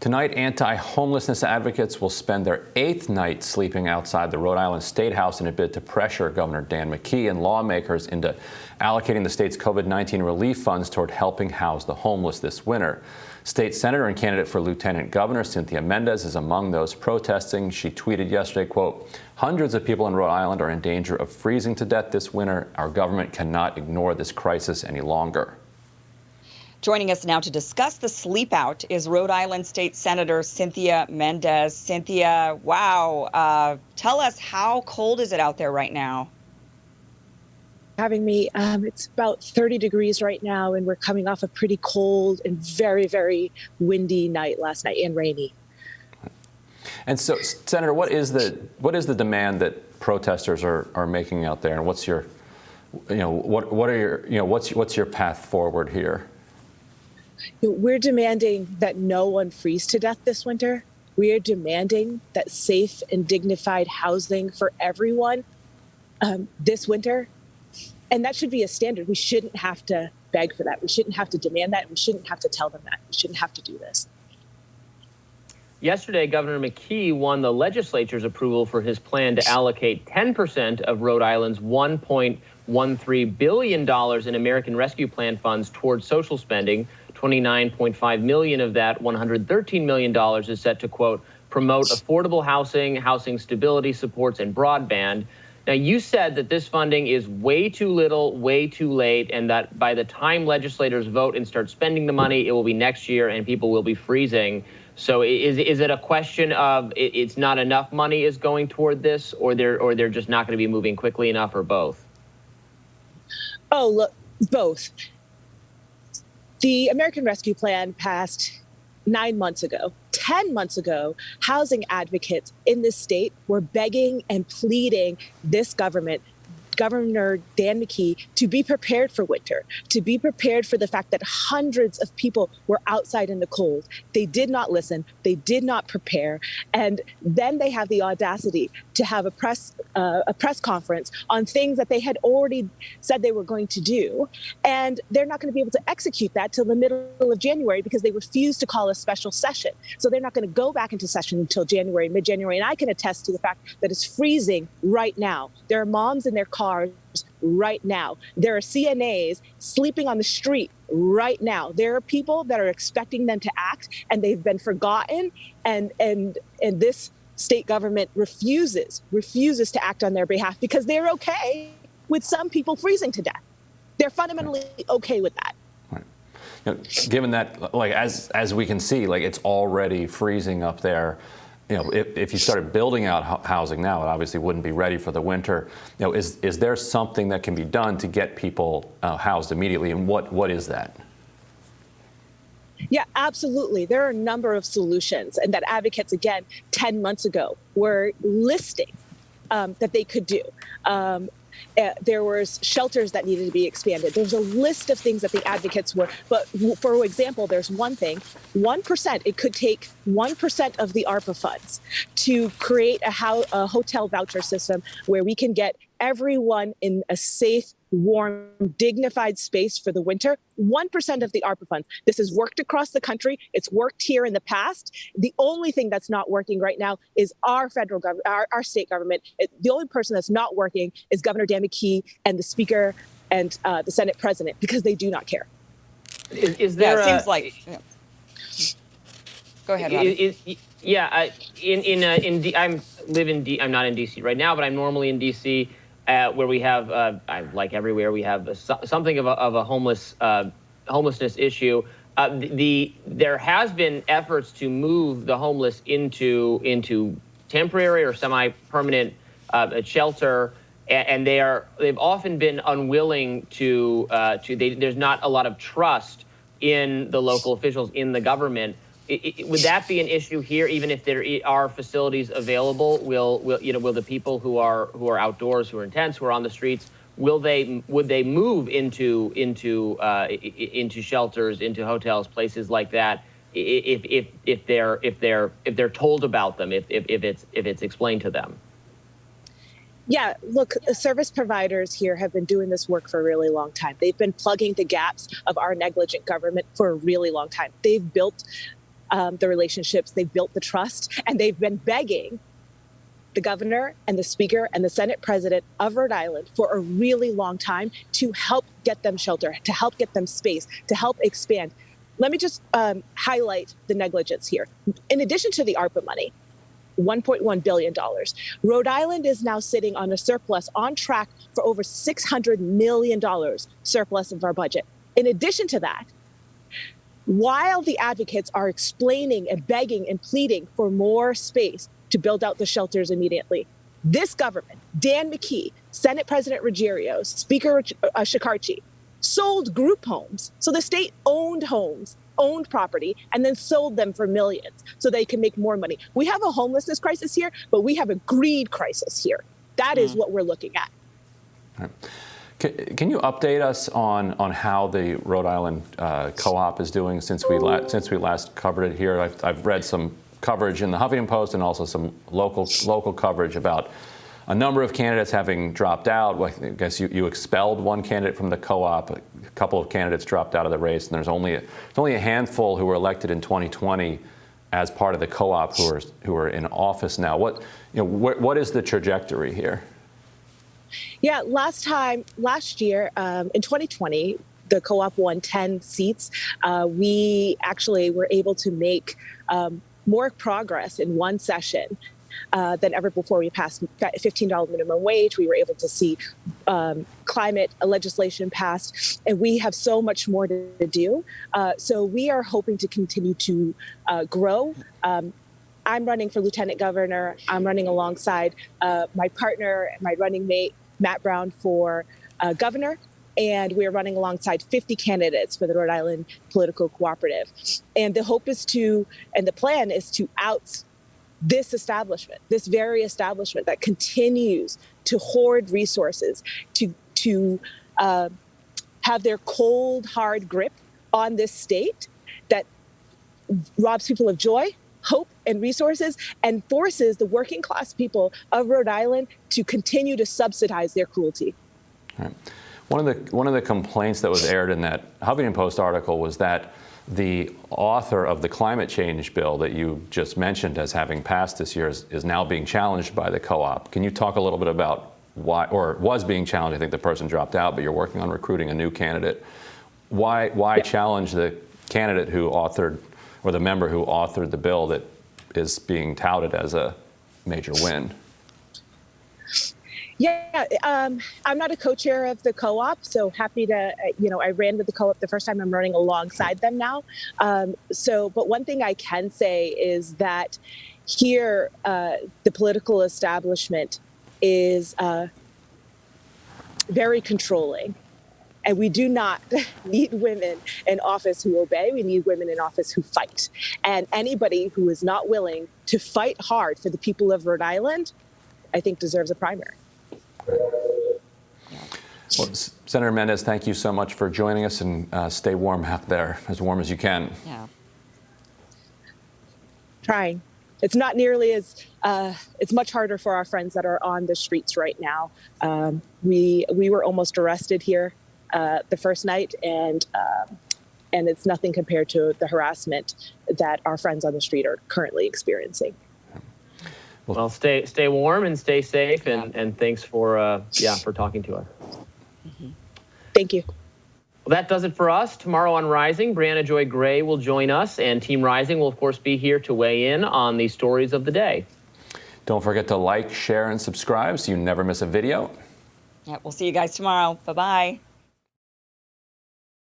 Tonight, anti-homelessness advocates will spend their 8th night sleeping outside the Rhode Island State House in a bid to pressure Governor Dan McKee and lawmakers into allocating the state's COVID-19 relief funds toward helping house the homeless this winter. State Senator and candidate for Lieutenant Governor Cynthia Mendes is among those protesting. She tweeted yesterday, quote, "Hundreds of people in Rhode Island are in danger of freezing to death this winter. Our government cannot ignore this crisis any longer." Joining us now to discuss the sleep out is Rhode Island State Senator Cynthia Mendes. Cynthia, wow. Tell us, how cold is it out there right now? Having me. It's about 30 degrees right now, and we're coming off a pretty cold and very, very windy night last night, and rainy. And so, Senator, what is the demand that protesters are making out there, and what's your, what's your path forward here? We're demanding that no one freeze to death this winter. We are demanding that safe and dignified housing for everyone this winter. And that should be a standard. We shouldn't have to beg for that. We shouldn't have to demand that. We shouldn't have to tell them that. We shouldn't have to do this. Yesterday, Governor McKee won the legislature's approval for his plan to allocate 10% of Rhode Island's $1.13 billion in American Rescue Plan funds towards social spending. $29.5 million of that, $113 million is set to, quote, promote affordable housing, housing stability supports, and broadband. Now, you said that this funding is way too little, way too late, and that by the time legislators vote and start spending the money, it will be next year and people will be freezing. So is it a question of it's not enough money is going toward this, or they're just not going to be moving quickly enough, or both? Oh, look, both. The American Rescue Plan passed 9 months ago. 10 months ago, housing advocates in this state were begging and pleading this government, Governor Dan McKee, to be prepared for winter, to be prepared for the fact that hundreds of people were outside in the cold. They did not listen. They did not prepare. And then they have the audacity to have a press conference on things that they had already said they were going to do. And they're not going to be able to execute that till the middle of January because they refused to call a special session. So they're not going to go back into session until January, mid-January. And I can attest to the fact that it's freezing right now. There are moms in their cars right now. There are CNAs sleeping on the street right now. There are people that are expecting them to act, and they've been forgotten. And this state government refuses to act on their behalf because they're okay with some people freezing to death. They're fundamentally okay with that. Right. Now, given that, like as we can see, like it's already freezing up there. If you started building out housing now, it obviously wouldn't be ready for the winter. Is there something that can be done to get people housed immediately, and what is that? Yeah, absolutely. There are a number of solutions, and that advocates, again, 10 months ago were listing that they could do. There was shelters that needed to be expanded. There's a list of things that the advocates were. But for example, there's one thing, 1%. It could take 1% of the ARPA funds to create a hotel voucher system where we can get everyone in a safe, warm, dignified space for the winter. 1% of the ARPA funds. This has worked across the country. It's worked here in the past. The only thing that's not working right now is our federal government, our state government. The only person that's not working is Governor Dan McKee and the Speaker and the Senate President, because they do not care. Is there? Yeah, it seems like. Yeah. Go ahead, Robbie. I'm not in DC right now, but I'm normally in DC. Where we have, like everywhere, we have something of a homelessness issue. There has been efforts to move the homeless into temporary or semi-permanent shelter, and they've often been unwilling to. There's not a lot of trust in the local officials, in the government. Would that be an issue here? Even if there are facilities available, will the people who are outdoors, who are in tents, who are on the streets, would they move into shelters, into hotels, places like that, if they're told about them, if it's explained to them? Yeah, look, service providers here have been doing this work for a really long time. They've been plugging the gaps of our negligent government for a really long time. They've built the relationships, they've built the trust, and they've been begging the governor and the speaker and the Senate president of Rhode Island for a really long time to help get them shelter, to help get them space, to help expand. Let me just highlight the negligence here. In addition to the ARPA money, $1.1 billion, Rhode Island is now sitting on a surplus, on track for over $600 million surplus of our budget. In addition to that, while the advocates are explaining and begging and pleading for more space to build out the shelters immediately, this government, Dan McKee, Senate President Ruggiero, Speaker Shekarchi, sold group homes. So the state owned homes, owned property, and then sold them for millions so they can make more money. We have a homelessness crisis here, but we have a greed crisis here. That is what we're looking at. Can you update us on how the Rhode Island co-op is doing since we last covered it here? I've read some coverage in the Huffington Post and also some local coverage about a number of candidates having dropped out. I guess you expelled one candidate from the co-op. A couple of candidates dropped out of the race, and there's only a handful who were elected in 2020 as part of the co-op who are in office now. What is the trajectory here? Yeah, last year, in 2020, the co-op won 10 seats. We actually were able to make more progress in one session than ever before. We passed $15 minimum wage. We were able to see climate legislation passed, and we have so much more to do. So we are hoping to continue to grow. I'm running for lieutenant governor. I'm running alongside my partner and my running mate, Matt Brown, for governor. And we're running alongside 50 candidates for the Rhode Island Political Cooperative. And the hope is and the plan is to out this establishment, this very establishment that continues to hoard resources, to have their cold, hard grip on this state that robs people of joy, hope, and resources, and forces the working class people of Rhode Island to continue to subsidize their cruelty. All right. One of the complaints that was aired in that Huffington Post article was that the author of the climate change bill that you just mentioned as having passed this year is now being challenged by the co-op. Can you talk a little bit about why, or was being challenged? I think the person dropped out, but you're working on recruiting a new candidate. Why challenge the candidate who authored, or the member who authored the bill that is being touted as a major win? Yeah, I'm not a co-chair of the co-op, so happy to, I ran with the co-op the first time. I'm running alongside them now. But one thing I can say is that here, the political establishment is very controlling. And we do not need women in office who obey. We need women in office who fight. And anybody who is not willing to fight hard for the people of Rhode Island, I think deserves a primary. Well, Senator Mendes, thank you so much for joining us, and stay warm out there, as warm as you can. Yeah. Trying. It's not nearly as, it's much harder for our friends that are on the streets right now. We were almost arrested here the first night, and it's nothing compared to the harassment that our friends on the street are currently experiencing. Well, stay warm and stay safe, and thanks for talking to us. Mm-hmm. Thank you. Well, that does it for us. Tomorrow on Rising, Brianna Joy Gray will join us, and Team Rising will, of course, be here to weigh in on the stories of the day. Don't forget to like, share, and subscribe so you never miss a video. Yeah, we'll see you guys tomorrow. Bye-bye.